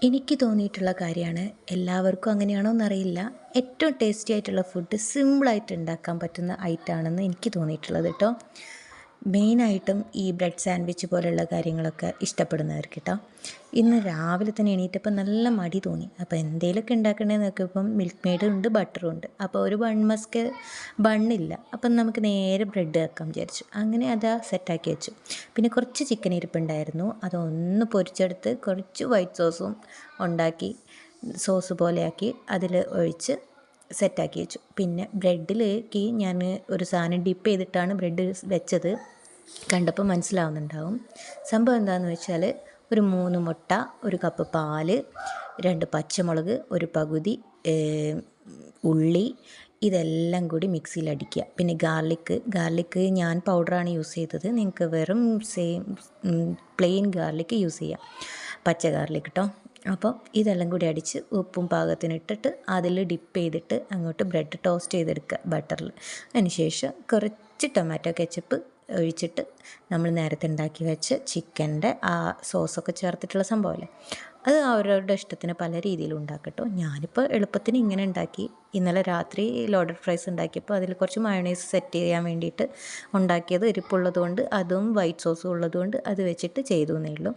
എനിക്ക് തോന്നിയിട്ടുള്ള കാര്യമാണ്, എല്ലാവർക്കും അങ്ങനെയാണോ എന്നറിയില്ല. ഏറ്റവും ടേസ്റ്റി ആയിട്ടുള്ള ഫുഡ് സിമ്പിളായിട്ട് ഉണ്ടാക്കാൻ പറ്റുന്ന ഐറ്റമാണെന്ന് എനിക്ക് തോന്നിയിട്ടുള്ളത് കേട്ടോ. മെയിനായിട്ടും ഈ ബ്രെഡ് സാൻഡ്വിച്ച് പോലെയുള്ള കാര്യങ്ങളൊക്കെ ഇഷ്ടപ്പെടുന്നവർക്ക് കേട്ടോ. ഇന്ന് രാവിലെ തന്നെ എണീറ്റപ്പോൾ നല്ല മടി തോന്നി. അപ്പോൾ എന്തെങ്കിലുമൊക്കെ ഉണ്ടാക്കണമെന്ന് നോക്കിയപ്പം മിൽക്ക് മെയ്ഡും ഉണ്ട്, ബട്ടറും ഉണ്ട്. അപ്പോൾ ഒരു ബണ്ണില്ല. അപ്പം നമുക്ക് നേരെ ബ്രെഡ് ആക്കാൻ വിചാരിച്ചു. അങ്ങനെ അതാ സെറ്റാക്കി വെച്ചു. പിന്നെ കുറച്ച് ചിക്കൻ ഇരിപ്പുണ്ടായിരുന്നു, അതൊന്ന് പൊരിച്ചെടുത്ത് കുറച്ച് വൈറ്റ് സോസും ഉണ്ടാക്കി സോസ് പോലെയാക്കി അതിൽ ഒഴിച്ച് സെറ്റാക്കി വെച്ചു. പിന്നെ ബ്രെഡിലേക്ക് ഞാൻ ഒരു സാധനം ഡിപ്പ് ചെയ്തിട്ടാണ് ബ്രെഡ് വെച്ചത്. കണ്ടപ്പോൾ മനസ്സിലാവുന്നുണ്ടാവും. സംഭവം എന്താണെന്ന് വെച്ചാൽ, ഒരു 3 മുട്ട, ഒരു കപ്പ് പാല്, 2 പച്ചമുളക്, ഒരു പകുതി ഉള്ളി, ഇതെല്ലാം കൂടി മിക്സിയിൽ അടിക്കുക. പിന്നെ ഗാർലിക്ക് ഞാൻ പൗഡറാണ് യൂസ് ചെയ്തത്. നിങ്ങൾക്ക് വെറും പ്ലെയിൻ ഗാർലിക്ക് യൂസ് ചെയ്യാം, പച്ച ഗാർലിക് കേട്ടോ. അപ്പോൾ ഇതെല്ലാം കൂടി അടിച്ച് ഉപ്പും പാകത്തിന് ഇട്ടിട്ട് അതിൽ ഡിപ്പ് ചെയ്തിട്ട് അങ്ങോട്ട് ബ്രെഡ് ടോസ്റ്റ് ചെയ്തെടുക്കുക ബട്ടറിൽ. അതിന് ശേഷം കുറച്ച് ടൊമാറ്റോ കെച്ചപ്പ് ഒഴിച്ചിട്ട് നമ്മൾ നേരത്തെ ഉണ്ടാക്കി വെച്ച് ചിക്കൻ്റെ ആ സോസൊക്കെ ചേർത്തിട്ടുള്ള സംഭവമല്ലേ, അത് അവരവരുടെ ഇഷ്ടത്തിന് പല രീതിയിലും ഉണ്ടാക്കട്ടോ. ഞാനിപ്പോൾ എളുപ്പത്തിന് ഇങ്ങനെ ഉണ്ടാക്കി. ഇന്നലെ രാത്രി ലോഡഡ് ഫ്രൈസ് ഉണ്ടാക്കിയപ്പോൾ അതിൽ കുറച്ച് മയോണൈസ് സെറ്റ് ചെയ്യാൻ വേണ്ടിയിട്ട് ഉണ്ടാക്കിയത് ഇരിപ്പുള്ളത് കൊണ്ട്, അതും വൈറ്റ് സോസും ഉള്ളതുകൊണ്ട് അത് വെച്ചിട്ട് ചെയ്തു എന്നേ ഉള്ളൂ.